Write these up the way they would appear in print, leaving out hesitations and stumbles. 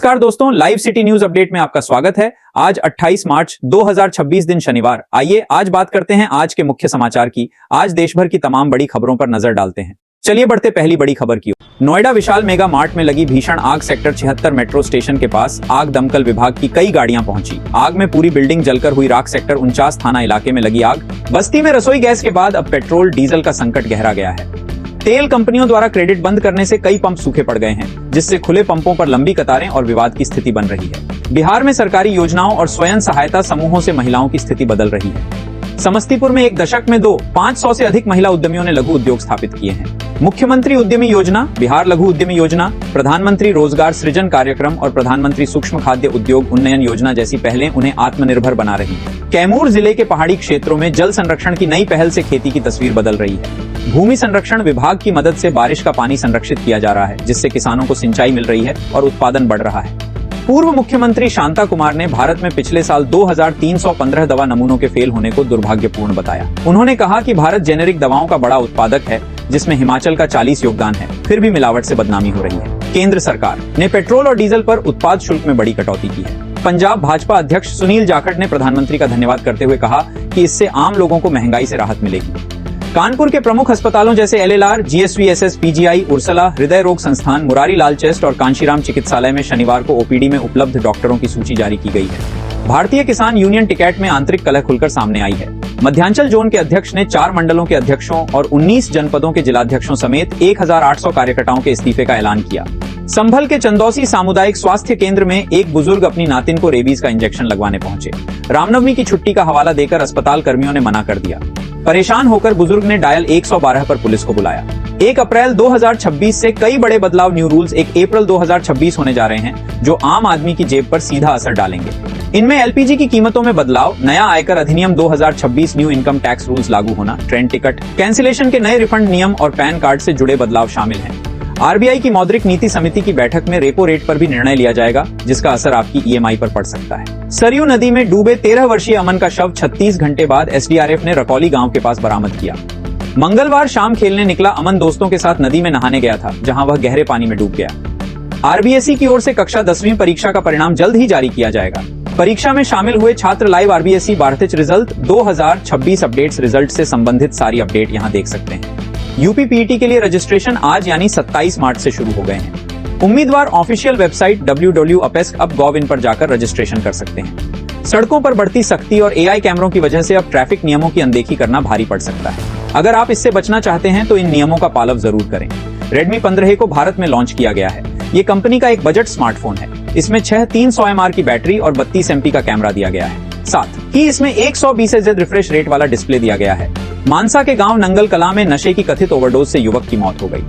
नमस्कार दोस्तों, live city news update में आपका स्वागत है। आज 28 मार्च 2026 दिन शनिवार। आइए आज बात करते हैं आज के मुख्य समाचार की। आज देश भर की तमाम बड़ी खबरों पर नजर डालते हैं। चलिए बढ़ते पहली बड़ी खबर की ओर। नोएडा विशाल मेगा मार्ट में लगी भीषण आग। सेक्टर 76 मेट्रो स्टेशन के पास आग। दमकल विभाग की कई गाड़ियां पहुंची। आग में पूरी बिल्डिंग जलकर हुई राख। सेक्टर 49 थाना इलाके में लगी आग। बस्ती में रसोई गैस के बाद अब पेट्रोल डीजल का संकट गहरा गया है। तेल कंपनियों द्वारा क्रेडिट बंद करने से कई पंप सूखे पड़ गए हैं, जिससे खुले पंपों पर लंबी कतारें और विवाद की स्थिति बन रही है। बिहार में सरकारी योजनाओं और स्वयं सहायता समूहों से महिलाओं की स्थिति बदल रही है। समस्तीपुर में एक दशक में 500 से अधिक महिला उद्यमियों ने लघु उद्योग स्थापित किए हैं। मुख्यमंत्री उद्यमी योजना, बिहार लघु उद्यमी योजना, प्रधानमंत्री रोजगार सृजन कार्यक्रम और प्रधानमंत्री सूक्ष्म खाद्य उद्योग उन्नयन योजना जैसी पहलें उन्हें आत्मनिर्भर बना रही हैं। कैमूर जिले के पहाड़ी क्षेत्रों में जल संरक्षण की नई पहल से खेती की तस्वीर बदल रही है। भूमि संरक्षण विभाग की मदद से बारिश का पानी संरक्षित किया जा रहा है, जिससे किसानों को सिंचाई मिल रही है और उत्पादन बढ़ रहा है। पूर्व मुख्यमंत्री शांता कुमार ने भारत में पिछले साल 2315 दवा नमूनों के फेल होने को दुर्भाग्यपूर्ण बताया। उन्होंने कहा कि भारत जेनेरिक दवाओं का बड़ा उत्पादक है, जिसमें हिमाचल का 40 योगदान है, फिर भी मिलावट से बदनामी हो रही है। केंद्र सरकार ने पेट्रोल और डीजल पर उत्पाद शुल्क में बड़ी कटौती की है। पंजाब भाजपा अध्यक्ष सुनील जाखड़ ने प्रधानमंत्री का धन्यवाद करते हुए कहा कि इससे आम लोगों को महंगाई से राहत मिलेगी। कानपुर के प्रमुख अस्पतालों जैसे LLR, GSVSS, PGI, उर्सला, हृदय रोग संस्थान, मुरारी लाल चेस्ट और कांशीराम चिकित्सालय में शनिवार को OPD में उपलब्ध डॉक्टरों की सूची जारी की गई है। भारतीय किसान यूनियन टिकैट में आंतरिक कलह खुलकर सामने आई है। मध्यांचल जोन के अध्यक्ष ने 4 मंडलों के अध्यक्षों और 19 जनपदों के जिलाध्यक्षों समेत 1800 कार्यकर्ताओं के इस्तीफे का ऐलान किया। संभल के चंदौसी सामुदायिक स्वास्थ्य केंद्र में एक बुजुर्ग अपनी नातिन को रेबीज का इंजेक्शन लगवाने पहुंचे। रामनवमी की छुट्टी का हवाला देकर अस्पताल कर्मियों ने मना कर दिया। परेशान होकर बुजुर्ग ने डायल 112 पर पुलिस को बुलाया। 1 अप्रैल 2026 से कई बड़े बदलाव। न्यू रूल्स 1 अप्रैल 2026 होने जा रहे हैं, जो आम आदमी की जेब पर सीधा असर डालेंगे। इनमें LPG की कीमतों में बदलाव, नया आयकर अधिनियम 2026, न्यू इनकम टैक्स रूल्स लागू होना, ट्रेन टिकट कैंसिलेशन के नए रिफंड नियम और पैन कार्ड से जुड़े बदलाव शामिल हैं। RBI की मौद्रिक नीति समिति की बैठक में रेपो रेट पर भी निर्णय लिया जाएगा, जिसका असर आपकी EMI पर पड़ सकता है। सरयू नदी में डूबे 13 वर्षीय अमन का शव 36 घंटे बाद SDRF ने रकौली गांव के पास बरामद किया। मंगलवार शाम खेलने निकला अमन दोस्तों के साथ नदी में नहाने गया था, जहां वह गहरे पानी में डूब गया। RBSE की ओर से कक्षा 10वीं परीक्षा का परिणाम जल्द ही जारी किया जाएगा। परीक्षा में शामिल हुए छात्र लाइव RBSE बारहवें रिजल्ट 2026 अपडेट्स रिजल्ट से संबंधित सारी अपडेट यहां देख सकते हैं। यूपी PET के लिए रजिस्ट्रेशन आज यानी 27 मार्च से शुरू हो गए हैं। उम्मीदवार ऑफिशियल वेबसाइट www.apesc.gov.in पर जाकर रजिस्ट्रेशन कर सकते हैं। सड़कों पर बढ़ती सख्ती और AI कैमरों की वजह से अब ट्रैफिक नियमों की अनदेखी करना भारी पड़ सकता है। अगर आप इससे बचना चाहते हैं तो इन नियमों का पालन जरूर करें। Redmi 15 को भारत में लॉन्च किया गया है। ये कंपनी का एक बजट स्मार्टफोन है। इसमें 300 mAh की बैटरी और 32 MP का कैमरा दिया गया है। साथ ही इसमें 120 Hz रिफ्रेश रेट वाला डिस्प्ले दिया गया है। मानसा के गांव नंगल कला में नशे की कथित ओवरडोज से युवक की मौत हो गई।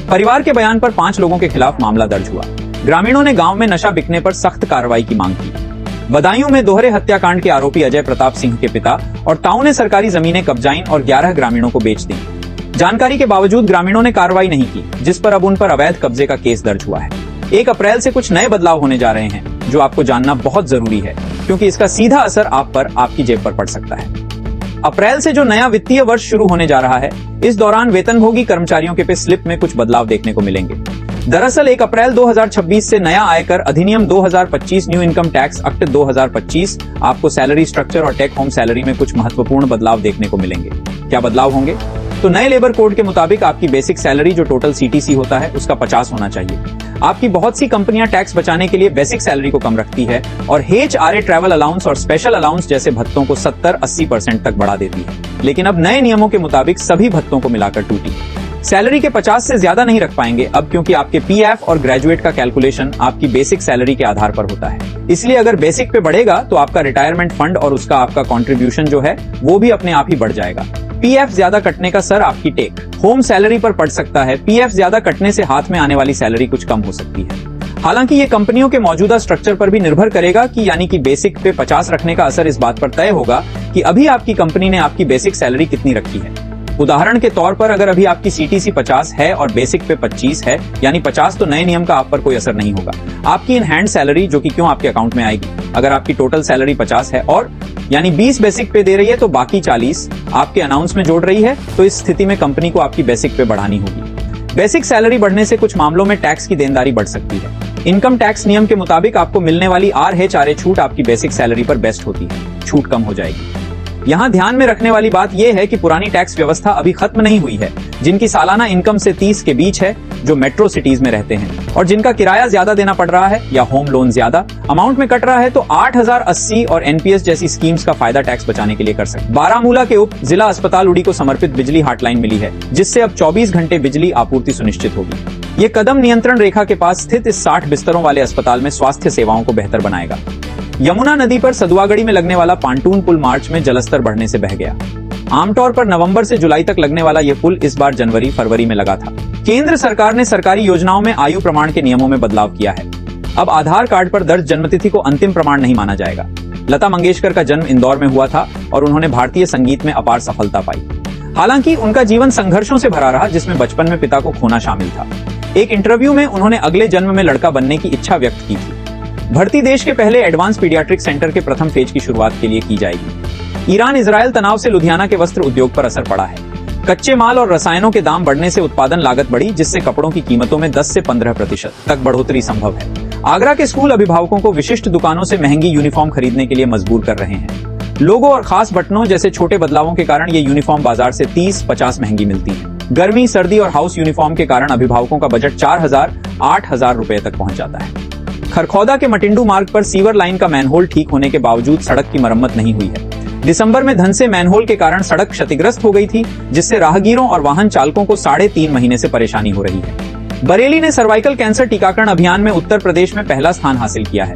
परिवार के बयान पर 5 लोगों के खिलाफ मामला दर्ज हुआ। ग्रामीणों ने गांव में नशा बिकने पर सख्त कार्रवाई की मांग की। बदायूं में दोहरे हत्याकांड के आरोपी अजय प्रताप सिंह के पिता और ताऊ ने सरकारी जमीनें कब्जाईं और 11 ग्रामीणों को बेच दी। जानकारी के बावजूद ग्रामीणों ने कार्रवाई नहीं की, जिस पर अब उन पर अवैध कब्जे का केस दर्ज हुआ है। 1 अप्रैल से कुछ नए बदलाव होने जा रहे हैं, जो आपको जानना बहुत जरूरी है, क्योंकि इसका सीधा असर आप पर, आपकी जेब पर पड़ सकता है। अप्रैल से जो नया वित्तीय वर्ष शुरू होने जा रहा है, इस दौरान वेतनभोगी कर्मचारियों के पे स्लिप में कुछ बदलाव देखने को मिलेंगे। दरअसल 1 अप्रैल 2026 से नया आयकर अधिनियम 2025, न्यू इनकम टैक्स एक्ट 2025, आपको सैलरी स्ट्रक्चर और टेक होम सैलरी में कुछ महत्वपूर्ण बदलाव देखने को मिलेंगे। क्या बदलाव होंगे? तो नए लेबर कोड के मुताबिक आपकी बेसिक सैलरी जो टोटल CTC होता है, उसका 50 होना चाहिए। आपकी बहुत सी कंपनियां टैक्स बचाने के लिए बेसिक सैलरी को कम रखती है और HRA ट्रैवल अलाउंस और स्पेशल अलाउंस जैसे भत्तों को 70-80% तक बढ़ा देती है। लेकिन अब नए नियमों के मुताबिक सभी भत्तों को मिलाकर टूटी सैलरी के 50 से ज्यादा नहीं रख पाएंगे अब, क्योंकि आपके PF और ग्रेजुएट का कैलकुलेशन आपकी बेसिक सैलरी के आधार पर होता है। इसलिए अगर बेसिक पे बढ़ेगा तो आपका रिटायरमेंट फंड और उसका आपका कंट्रीब्यूशन जो है वो भी अपने आप ही बढ़ जाएगा। PF ज्यादा कटने का सर आपकी टेक होम सैलरी पर पड़ सकता है। PF ज्यादा कटने से हाथ में आने वाली सैलरी कुछ कम हो सकती है। हालांकि ये कंपनियों के मौजूदा स्ट्रक्चर पर भी निर्भर करेगा कि यानी कि बेसिक पे 50 रखने का असर इस बात पर तय होगा कि अभी आपकी कंपनी ने आपकी बेसिक सैलरी कितनी रखी है। उदाहरण के तौर पर अगर अभी आपकी CTC 50 है और बेसिक पे 25 है, यानी 50, तो नए नियम का आप पर कोई असर नहीं होगा। आपकी इन हैंड सैलरी जो कि क्यों आपके अकाउंट में आएगी। अगर आपकी टोटल सैलरी 50 है और यानी 20 बेसिक पे दे रही है, तो बाकी 40 आपके अनाउंस में जोड़ रही है, तो इस स्थिति में कंपनी को आपकी बेसिक पे बढ़ानी होगी। बेसिक सैलरी बढ़ने से कुछ मामलों में टैक्स की देनदारी बढ़ सकती है। इनकम टैक्स नियम के मुताबिक आपको मिलने वाली RHRA छूट आपकी बेसिक सैलरी पर बेस्ट होती है, छूट कम हो जाएगी। यहाँ ध्यान में रखने वाली बात यह है कि पुरानी टैक्स व्यवस्था अभी खत्म नहीं हुई है। जिनकी सालाना इनकम से 30 के बीच है, जो मेट्रो सिटीज में रहते हैं और जिनका किराया ज्यादा देना पड़ रहा है या होम लोन ज्यादा अमाउंट में कट रहा है, तो 8080 और NPS जैसी स्कीम्स का फायदा टैक्स बचाने के लिए कर सकते। बारामूला के उप जिला अस्पताल उड़ी को समर्पित बिजली हॉटलाइन मिली है, जिससे अब 24 घंटे बिजली आपूर्ति सुनिश्चित होगी। ये कदम नियंत्रण रेखा के पास स्थित इस 60 बिस्तरों वाले अस्पताल में स्वास्थ्य सेवाओं को बेहतर बनाएगा। यमुना नदी पर सदुआगढ़ी में लगने वाला पांटून पुल मार्च में जलस्तर बढ़ने से बह गया। आमतौर पर नवंबर से जुलाई तक लगने वाला यह पुल इस बार जनवरी-फरवरी में लगा था। केंद्र सरकार ने सरकारी योजनाओं में आयु प्रमाण के नियमों में बदलाव किया है। अब आधार कार्ड पर दर्ज जन्मतिथि को अंतिम प्रमाण नहीं माना जाएगा। लता मंगेशकर का जन्म इंदौर में हुआ था और उन्होंने भारतीय संगीत में अपार सफलता पाई। हालांकि उनका जीवन संघर्षों से भरा रहा, जिसमें बचपन में पिता को खोना शामिल था। एक इंटरव्यू में उन्होंने अगले जन्म में लड़का बनने की इच्छा व्यक्त की थी। भर्ती देश के पहले एडवांस पीडियाट्रिक सेंटर के प्रथम फेज की शुरुआत के लिए की जाएगी। ईरान इजरायल तनाव से लुधियाना के वस्त्र उद्योग पर असर पड़ा है। कच्चे माल और रसायनों के दाम बढ़ने से उत्पादन लागत बढ़ी, जिससे कपड़ों की कीमतों में 10 से 15% तक बढ़ोतरी संभव है। आगरा के स्कूल अभिभावकों को विशिष्ट दुकानों से महंगी यूनिफॉर्म खरीदने के लिए मजबूर कर रहे हैं। लोगो और खास बटनों जैसे छोटे बदलावों के कारण ये यूनिफॉर्म बाजार से 30-50 महंगी मिलती है। गर्मी, सर्दी और हाउस यूनिफॉर्म के कारण अभिभावकों का बजट 4000-8000 रुपए तक पहुंच जाता है। खरखौदा के मटिंडू मार्ग पर सीवर लाइन का मैनहोल ठीक होने के बावजूद सड़क की मरम्मत नहीं हुई है। दिसंबर में धंसे मैनहोल के कारण सड़क क्षतिग्रस्त हो गई थी, जिससे राहगीरों और वाहन चालकों को 3.5 महीने से परेशानी हो रही है। बरेली ने सर्वाइकल कैंसर टीकाकरण अभियान में उत्तर प्रदेश में पहला स्थान हासिल किया है।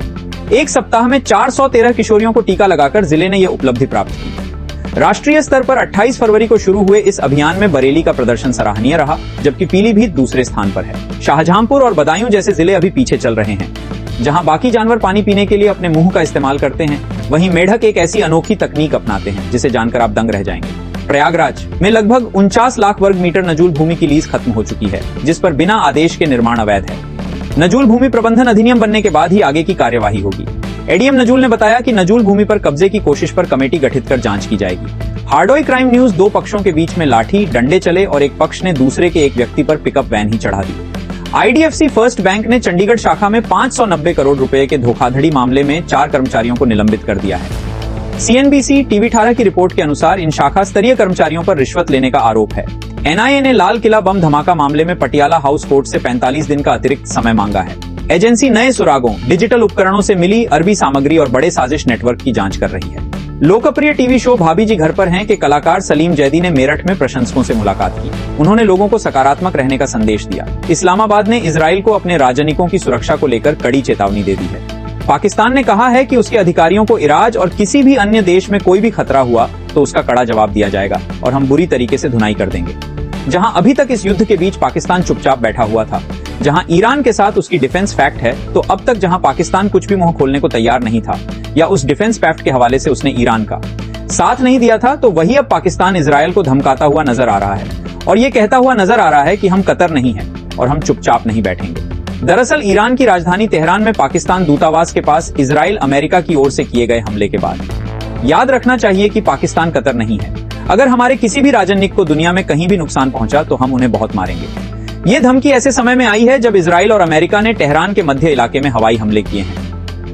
एक सप्ताह में 413 किशोरियों को टीका लगाकर जिले ने यह उपलब्धि प्राप्त की। राष्ट्रीय स्तर पर 28 फरवरी को शुरू हुए इस अभियान में बरेली का प्रदर्शन सराहनीय रहा, जबकि पीलीभीत दूसरे स्थान पर है। शाहजहांपुर और बदायूं जैसे जिले अभी पीछे चल रहे हैं। जहां बाकी जानवर पानी पीने के लिए अपने मुंह का इस्तेमाल करते हैं, वहीं मेढक एक ऐसी अनोखी तकनीक अपनाते हैं जिसे जानकर आप दंग रह जाएंगे। प्रयागराज में लगभग 49 लाख वर्ग मीटर नजूल भूमि की लीज खत्म हो चुकी है, जिस पर बिना आदेश के निर्माण अवैध है। नजूल भूमि प्रबंधन अधिनियम बनने के बाद ही आगे की कार्यवाही होगी। एडीएम नजूल ने बताया कि नजूल भूमि पर कब्जे की कोशिश पर कमेटी गठित कर जांच की जाएगी। हार्डोई क्राइम न्यूज 2 पक्षों के बीच में लाठी डंडे चले और एक पक्ष ने दूसरे के एक व्यक्ति पर पिकअप वैन ही चढ़ा दी। IDFC फर्स्ट बैंक ने चंडीगढ़ शाखा में 590 करोड़ रुपए के धोखाधड़ी मामले में 4 कर्मचारियों को निलंबित कर दिया है। CNBC TV 18 की रिपोर्ट के अनुसार इन शाखा स्तरीय कर्मचारियों पर रिश्वत लेने का आरोप है। NIA ने लाल किला बम धमाका मामले में पटियाला हाउस कोर्ट से 45 दिन का अतिरिक्त समय मांगा है। एजेंसी नए सुरागों, डिजिटल उपकरणों से मिली अरबी सामग्री और बड़े साजिश नेटवर्क की जांच कर रही है। लोकप्रिय टीवी शो भाभी जी घर पर हैं के कलाकार सलीम जैदी ने मेरठ में प्रशंसकों से मुलाकात की। उन्होंने लोगों को सकारात्मक रहने का संदेश दिया। इस्लामाबाद ने इजराइल को अपने राजनयिकों की सुरक्षा को लेकर कड़ी चेतावनी दे दी है। पाकिस्तान ने कहा है कि उसके अधिकारियों को इराक और किसी भी अन्य देश में कोई भी खतरा हुआ तो उसका कड़ा जवाब दिया जाएगा और हम बुरी तरीके से धुनाई कर देंगे। जहां अभी तक इस युद्ध के बीच पाकिस्तान चुपचाप बैठा हुआ था, जहां ईरान के साथ उसकी डिफेंस पैक्ट है, तो अब तक जहां पाकिस्तान कुछ भी मुंह खोलने को तैयार नहीं था या उस डिफेंस पैक्ट के हवाले से उसने ईरान का साथ नहीं दिया था, तो वही अब पाकिस्तान इजराइल को धमकाता हुआ नजर आ रहा है और ये कहता हुआ नजर आ रहा है कि हम कतर नहीं है और हम चुपचाप नहीं बैठेंगे। दरअसल ईरान की राजधानी तेहरान में पाकिस्तान दूतावास के पास इजराइल अमेरिका की ओर से किए गए हमले के बाद याद रखना चाहिए कि पाकिस्तान कतर नहीं है। अगर हमारे किसी भी राजनयिक को दुनिया में कहीं भी नुकसान पहुंचा तो हम उन्हें बहुत मारेंगे। ये धमकी ऐसे समय में आई है जब इजराइल और अमेरिका ने तेहरान के मध्य इलाके में हवाई हमले किए हैं।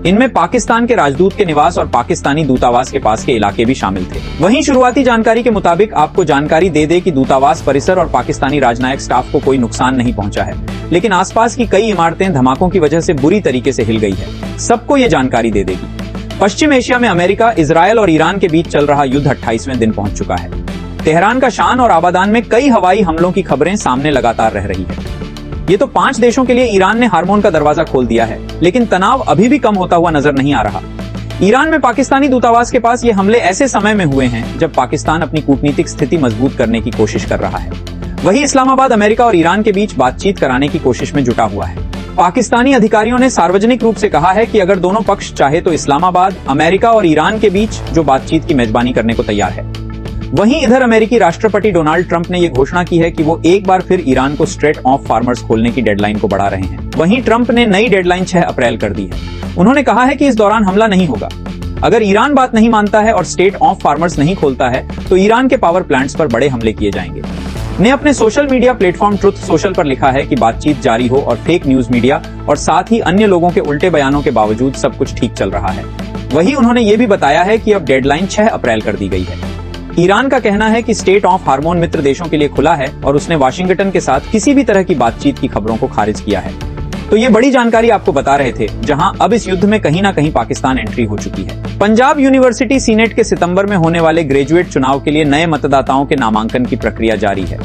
इनमें पाकिस्तान के राजदूत के निवास और पाकिस्तानी दूतावास के पास के इलाके भी शामिल थे। वहीं शुरुआती जानकारी के मुताबिक आपको जानकारी दे दे कि दूतावास परिसर और पाकिस्तानी राजनयिक स्टाफ को कोई नुकसान नहीं पहुंचा है, लेकिन आसपास की कई इमारतें धमाकों की वजह से बुरी तरीके से हिल गई है। सबको ये जानकारी दे देगी। पश्चिम एशिया में अमेरिका, इजराइल और ईरान के बीच चल रहा युद्ध 28वें दिन पहुंच चुका है। तेहरान का शान और आबादान में कई हवाई हमलों की खबरें सामने लगातार रह रही है। ये तो 5 देशों के लिए ईरान ने हार्मोन का दरवाजा खोल दिया है, लेकिन तनाव अभी भी कम होता हुआ नजर नहीं आ रहा। ईरान में पाकिस्तानी दूतावास के पास ये हमले ऐसे समय में हुए हैं जब पाकिस्तान अपनी कूटनीतिक स्थिति मजबूत करने की कोशिश कर रहा है। वहीं इस्लामाबाद अमेरिका और ईरान के बीच बातचीत कराने की कोशिश में जुटा हुआ है। पाकिस्तानी अधिकारियों ने सार्वजनिक रूप से कहा है कि अगर दोनों पक्ष चाहे तो इस्लामाबाद, अमेरिका और ईरान के बीच जो बातचीत की मेजबानी करने को तैयार है। वहीं इधर अमेरिकी राष्ट्रपति डोनाल्ड ट्रंप ने यह घोषणा की है कि वो एक बार फिर ईरान को स्ट्रेट ऑफ फार्मर्स खोलने की डेडलाइन को बढ़ा रहे हैं। वहीं ट्रंप ने नई डेडलाइन 6 अप्रैल कर दी है। उन्होंने कहा है कि इस दौरान हमला नहीं होगा। अगर ईरान बात नहीं मानता है और स्टेट ऑफ फार्मर्स नहीं खोलता है तो ईरान के पावर प्लांट्स पर बड़े हमले किए जाएंगे। ने अपने social media platform truth social पर लिखा है कि बातचीत जारी हो और फेक न्यूज मीडिया और साथ ही अन्य लोगों के उल्टे बयानों के बावजूद सब कुछ ठीक चल रहा है। वहीं उन्होंने ये भी बताया है कि अब डेडलाइन 6 अप्रैल कर दी गई है। ईरान का कहना है कि स्टेट ऑफ हार्मोन मित्र देशों के लिए खुला है और उसने वाशिंगटन के साथ किसी भी तरह की बातचीत की खबरों को खारिज किया है। तो ये बड़ी जानकारी आपको बता रहे थे, जहां अब इस युद्ध में कहीं ना कहीं पाकिस्तान एंट्री हो चुकी है। पंजाब यूनिवर्सिटी सीनेट के सितंबर में होने वाले ग्रेजुएट चुनाव के लिए नए मतदाताओं के नामांकन की प्रक्रिया जारी है।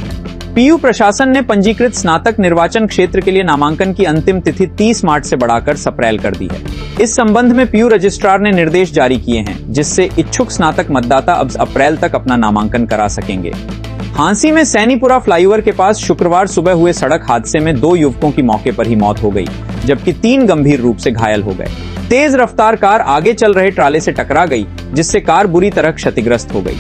पीयू प्रशासन ने पंजीकृत स्नातक निर्वाचन क्षेत्र के लिए नामांकन की अंतिम तिथि 30 मार्च से बढ़ाकर 7 अप्रैल कर दी है। इस संबंध में पीयू रजिस्ट्रार ने निर्देश जारी किए हैं, जिससे इच्छुक स्नातक मतदाता अब अप्रैल तक अपना नामांकन करा सकेंगे। हांसी में सैनीपुरा फ्लाईओवर के पास शुक्रवार सुबह हुए सड़क हादसे में 2 युवकों की मौके पर ही मौत हो गई, जबकि 3 गंभीर रूप से घायल हो गए। तेज रफ्तार कार आगे चल रहे ट्राले से टकरा गई, जिससे कार बुरी तरह क्षतिग्रस्त हो गई।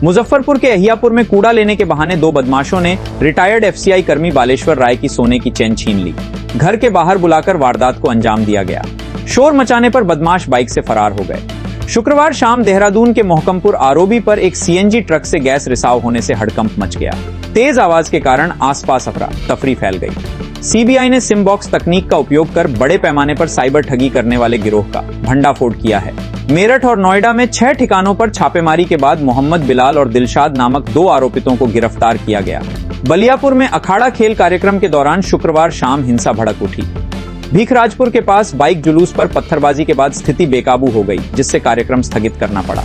मुजफ्फरपुर के अहियापुर में कूड़ा लेने के बहाने 2 बदमाशों ने रिटायर्ड एफसीआई कर्मी बालेश्वर राय की सोने की चेन छीन ली। घर के बाहर बुलाकर वारदात को अंजाम दिया गया। शोर मचाने पर बदमाश बाइक से फरार हो गए। शुक्रवार शाम देहरादून के मोहकमपुर आरोबी पर एक सीएनजी ट्रक से गैस रिसाव होने से हड़कंप मच गया। तेज आवाज के कारण आसपास अफरा तफरी फैल गई। सीबीआई ने सिम बॉक्स तकनीक का उपयोग कर बड़े पैमाने पर साइबर ठगी करने वाले गिरोह का भंडाफोड़ किया है। मेरठ और नोएडा में 6 ठिकानों पर छापेमारी के बाद मोहम्मद बिलाल और दिलशाद नामक 2 आरोपितों को गिरफ्तार किया गया। बलियापुर में अखाड़ा खेल कार्यक्रम के दौरान शुक्रवार शाम हिंसा भड़क उठी। भीखराजपुर के पास बाइक जुलूस पर पत्थरबाजी के बाद स्थिति बेकाबू हो गई, जिससे कार्यक्रम स्थगित करना पड़ा।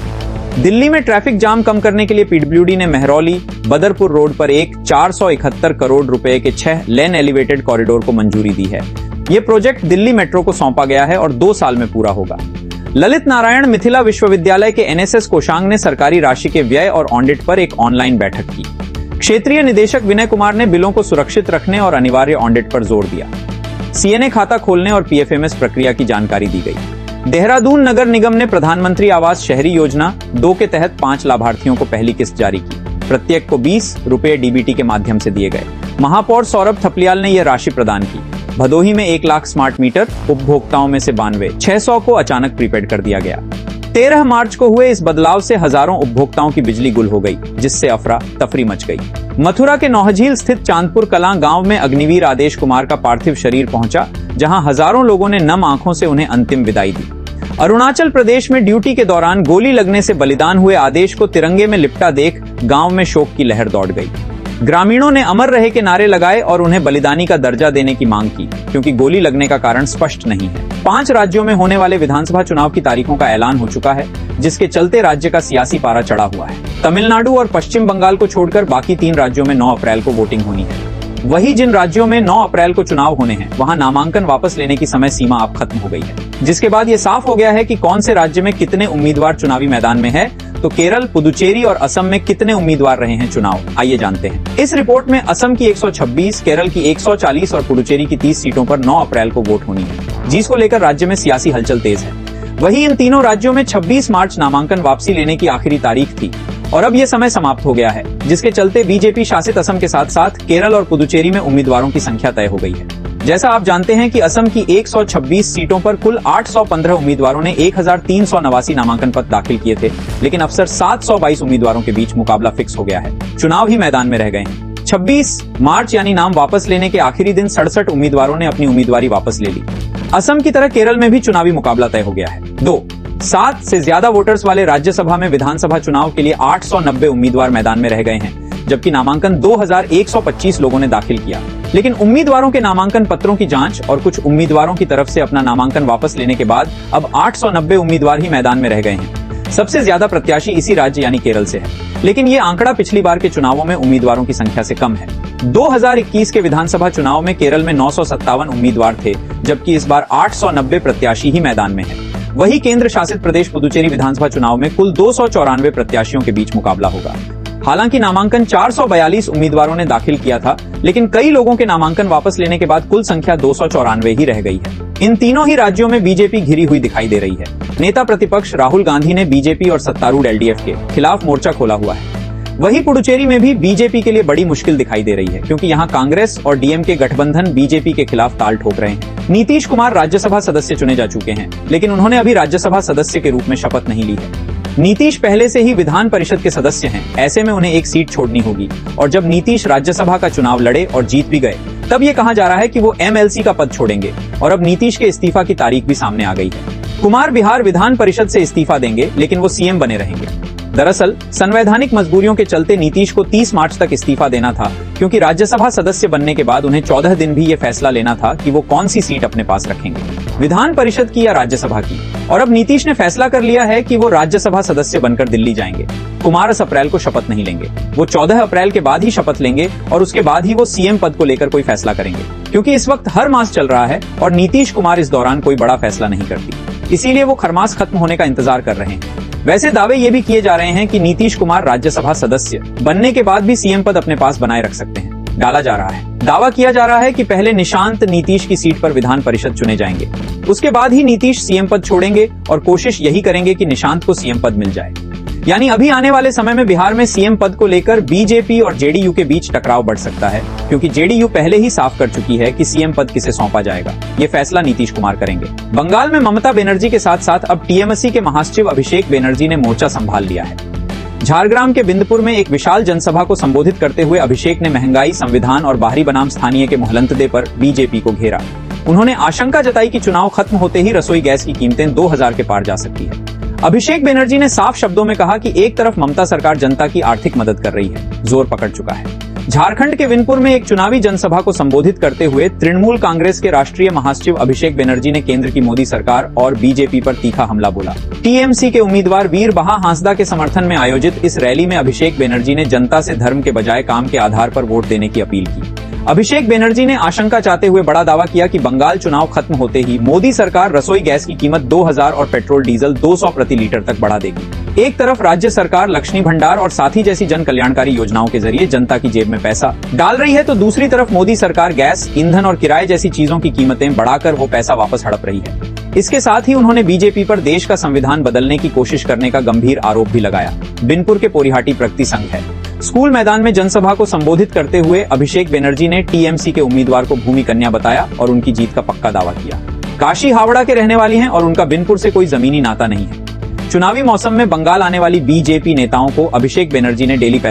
दिल्ली में ट्रैफिक जाम कम करने के लिए पीडब्ल्यूडी ने मेहरौली बदरपुर रोड पर एक 471 करोड़ रुपए के 6 लेन एलिवेटेड कॉरिडोर को मंजूरी दी है। ये प्रोजेक्ट दिल्ली मेट्रो को सौंपा गया है और 2 साल में पूरा होगा। ललित नारायण मिथिला विश्वविद्यालय के एनएसएस कोषांग ने सरकारी राशि के व्यय और ऑडिट पर एक ऑनलाइन बैठक की। क्षेत्रीय निदेशक विनय कुमार ने बिलों को सुरक्षित रखने और अनिवार्य ऑडिट पर जोर दिया। सीएनए खाता खोलने और पीएफएमएस प्रक्रिया की जानकारी दी गई। देहरादून नगर निगम ने प्रधानमंत्री आवास शहरी योजना 2 के तहत 5 लाभार्थियों को पहली किस्त जारी की। प्रत्येक को 20 रुपए डीबीटी के माध्यम से दिए गए। महापौर सौरभ थपलियाल ने यह राशि प्रदान की। भदोही में 1 लाख स्मार्ट मीटर, उपभोक्ताओं में से 92, 600 को अचानक प्रीपेड कर दिया गया। 13 मार्च को हुए इस बदलाव से हजारों उपभोक्ताओं की बिजली गुल हो गई, जिससे अफरा तफरी मच गई। मथुरा के नौहझील स्थित चांदपुर कलां गांव में अग्निवीर आदेश कुमार का पार्थिव शरीर पहुंचा, जहां हजारों लोगों ने नम आंखों से उन्हें अंतिम विदाई दी। अरुणाचल प्रदेश में ड्यूटी के दौरान गोली लगने से बलिदान हुए आदेश को तिरंगे में लिपटा देख गांव में शोक की लहर दौड़ गई। ग्रामीणों ने अमर रहे के नारे लगाए और उन्हें बलिदानी का दर्जा देने की मांग की, क्योंकि गोली लगने का कारण स्पष्ट नहीं है। 5 राज्यों में होने वाले विधानसभा चुनाव की तारीखों का ऐलान हो चुका है, जिसके चलते राज्य का सियासी पारा चढ़ा हुआ है। तमिलनाडु और पश्चिम बंगाल को छोड़कर बाकी 3 राज्यों में 9 अप्रैल को वोटिंग होनी है। वहीं जिन राज्यों में 9 अप्रैल को चुनाव होने हैं, वहां नामांकन वापस लेने की समय सीमा अब खत्म हो गई है, जिसके बाद ये साफ हो गया है कि कौन से राज्य में कितने उम्मीदवार चुनावी मैदान में है। तो केरल, पुदुचेरी और असम में कितने उम्मीदवार रहे हैं चुनाव, आइए जानते हैं। इस रिपोर्ट में असम की 126, केरल की 140 और पुदुचेरी की 30 सीटों पर 9 अप्रैल को वोट होनी है, जिसको लेकर राज्य में सियासी हलचल तेज है। वहीं इन तीनों राज्यों में 26 मार्च नामांकन वापसी लेने की आखिरी तारीख थी और अब यह समय समाप्त हो गया है, जिसके चलते बीजेपी शासित असम के साथ साथ केरल और पुदुचेरी में उम्मीदवारों की संख्या तय हो गई है। जैसा आप जानते हैं कि असम की 126 सीटों पर कुल 815 उम्मीदवारों ने 1389 नामांकन पत्र दाखिल किए थे, लेकिन अफसर 722 उम्मीदवारों के बीच मुकाबला फिक्स हो गया है। चुनाव ही मैदान में रह गए हैं। 26 मार्च यानी नाम वापस लेने के आखिरी दिन 67 उम्मीदवारों ने अपनी उम्मीदवारी वापस ले ली। असम की तरह केरल में भी चुनावी मुकाबला तय हो गया है। 7 से ज्यादा वोटर्स वाले राज्यसभा में विधानसभा चुनाव के लिए 890 उम्मीदवार मैदान में रह गए हैं, जबकि नामांकन 2125 लोगों ने दाखिल किया। लेकिन उम्मीदवारों के नामांकन पत्रों की जांच और कुछ उम्मीदवारों की तरफ से अपना नामांकन वापस लेने के बाद अब 890 उम्मीदवार ही मैदान में रह गए हैं। सबसे ज्यादा प्रत्याशी इसी राज्य यानी केरल से है, लेकिन ये आंकड़ा पिछली बार के चुनावों में उम्मीदवारों की संख्या से कम है। 2021 के विधानसभा चुनाव में केरल में 957 उम्मीदवार थे, जबकि इस बार 890 प्रत्याशी ही मैदान में है। वही केंद्र शासित प्रदेश पुदुचेरी विधानसभा चुनाव में कुल 294 प्रत्याशियों के बीच मुकाबला होगा। हालांकि नामांकन 442 उम्मीदवारों ने दाखिल किया था, लेकिन कई लोगों के नामांकन वापस लेने के बाद कुल संख्या 294 ही रह गई है। इन तीनों ही राज्यों में बीजेपी घिरी हुई दिखाई दे रही है। नेता प्रतिपक्ष राहुल गांधी ने बीजेपी और सत्तारूढ़ एलडीएफ के खिलाफ मोर्चा खोला हुआ है। वहीं पुडुचेरी में भी बीजेपी के लिए बड़ी मुश्किल दिखाई दे रही है, क्योंकि यहां कांग्रेस और डीएमके गठबंधन बीजेपी के खिलाफ ताल ठोक रहे हैं। नीतीश कुमार राज्यसभा सदस्य चुने जा चुके हैं, लेकिन उन्होंने अभी राज्यसभा सदस्य के रूप में शपथ नहीं ली है। नीतीश पहले से ही विधान परिषद के सदस्य हैं, ऐसे में उन्हें एक सीट छोड़नी होगी और जब नीतीश राज्यसभा का चुनाव लड़े और जीत भी गए तब ये कहा जा रहा है कि वो एमएलसी का पद छोड़ेंगे और अब नीतीश के इस्तीफा की तारीख भी सामने आ गई है। कुमार बिहार विधान परिषद से इस्तीफा देंगे लेकिन वो सीएम बने रहेंगे। दरअसल संवैधानिक मजबूरियों के चलते नीतीश को 30 मार्च तक इस्तीफा देना था, क्योंकि राज्यसभा सदस्य बनने के बाद उन्हें 14 दिन भी ये फैसला लेना था कि वो कौन सी सीट अपने पास रखेंगे, विधान परिषद की या राज्यसभा की। और अब नीतीश ने फैसला कर लिया है कि वो राज्यसभा सदस्य बनकर दिल्ली जाएंगे। कुमार इस अप्रैल को शपथ नहीं लेंगे, वो 14 अप्रैल के बाद ही शपथ लेंगे और उसके बाद ही वो सीएम पद को लेकर कोई फैसला करेंगे, क्योंकि इस वक्त हर मास चल रहा है और नीतीश कुमार इस दौरान कोई बड़ा फैसला नहीं करती, इसीलिए वो खरमास खत्म होने का इंतजार कर रहे हैं। वैसे दावे ये भी किए जा रहे हैं कि नीतीश कुमार राज्यसभा सदस्य बनने के बाद भी सीएम पद अपने पास बनाए रख सकते हैं। डाला जा रहा है, दावा किया जा रहा है कि पहले निशांत नीतीश की सीट पर विधान परिषद चुने जाएंगे, उसके बाद ही नीतीश सीएम पद छोड़ेंगे और कोशिश यही करेंगे कि निशांत को सीएम पद मिल जाए। यानी अभी आने वाले समय में बिहार में सीएम पद को लेकर बीजेपी और जेडीयू के बीच टकराव बढ़ सकता है, क्योंकि जेडीयू पहले ही साफ कर चुकी है कि सीएम पद किसे सौंपा जाएगा। ये फैसला नीतीश कुमार करेंगे। बंगाल में ममता बनर्जी के साथ साथ अब टीएमसी के महासचिव अभिषेक बनर्जी ने मोर्चा संभाल लिया है। झारग्राम के बिंदपुर में एक विशाल जनसभा को संबोधित करते हुए अभिषेक ने महंगाई, संविधान और बाहरी बनाम स्थानीय के मोहलंतदे पर बीजेपी को घेरा। उन्होंने आशंका जताई कि चुनाव खत्म होते ही रसोई गैस की कीमतें 2000 के पार जा सकती है। अभिषेक बनर्जी ने साफ शब्दों में कहा कि एक तरफ ममता सरकार जनता की आर्थिक मदद कर रही है, जोर पकड़ चुका है। झारखंड के बिनपुर में एक चुनावी जनसभा को संबोधित करते हुए तृणमूल कांग्रेस के राष्ट्रीय महासचिव अभिषेक बनर्जी ने केंद्र की मोदी सरकार और बीजेपी पर तीखा हमला बोला। टीएमसी के उम्मीदवार वीर बहा हांसदा के समर्थन में आयोजित इस रैली में अभिषेक बनर्जी ने जनता से धर्म के बजाय काम के आधार पर वोट देने की अपील की। अभिषेक बनर्जी ने आशंका जताते हुए बड़ा दावा किया कि बंगाल चुनाव खत्म होते ही मोदी सरकार रसोई गैस की कीमत 2000 और पेट्रोल डीजल 200 प्रति लीटर तक बढ़ा देगी। एक तरफ राज्य सरकार लक्ष्मी भंडार और साथी जैसी जन कल्याणकारी योजनाओं के जरिए जनता की जेब में पैसा डाल रही है, तो दूसरी तरफ मोदी सरकार गैस, ईंधन और किराए जैसी चीजों की कीमतें बढ़ाकर वो पैसा वापस हड़प रही है। इसके साथ ही उन्होंने बीजेपी पर देश का संविधान बदलने की कोशिश करने का गंभीर आरोप भी लगाया। बिनपुर के पोरिहाटी प्रगति संघ है। स्कूल मैदान में जनसभा को संबोधित करते हुए अभिषेक बनर्जी ने टीएमसी के उम्मीदवार को भूमि कन्या बताया और उनकी जीत का पक्का दावा किया। काशी हावड़ा के रहने वाली हैं और उनका बिनपुर से कोई जमीनी नाता नहीं है। चुनावी मौसम में बंगाल आने वाली बीजेपी नेताओं को अभिषेक बनर्जी ने डेली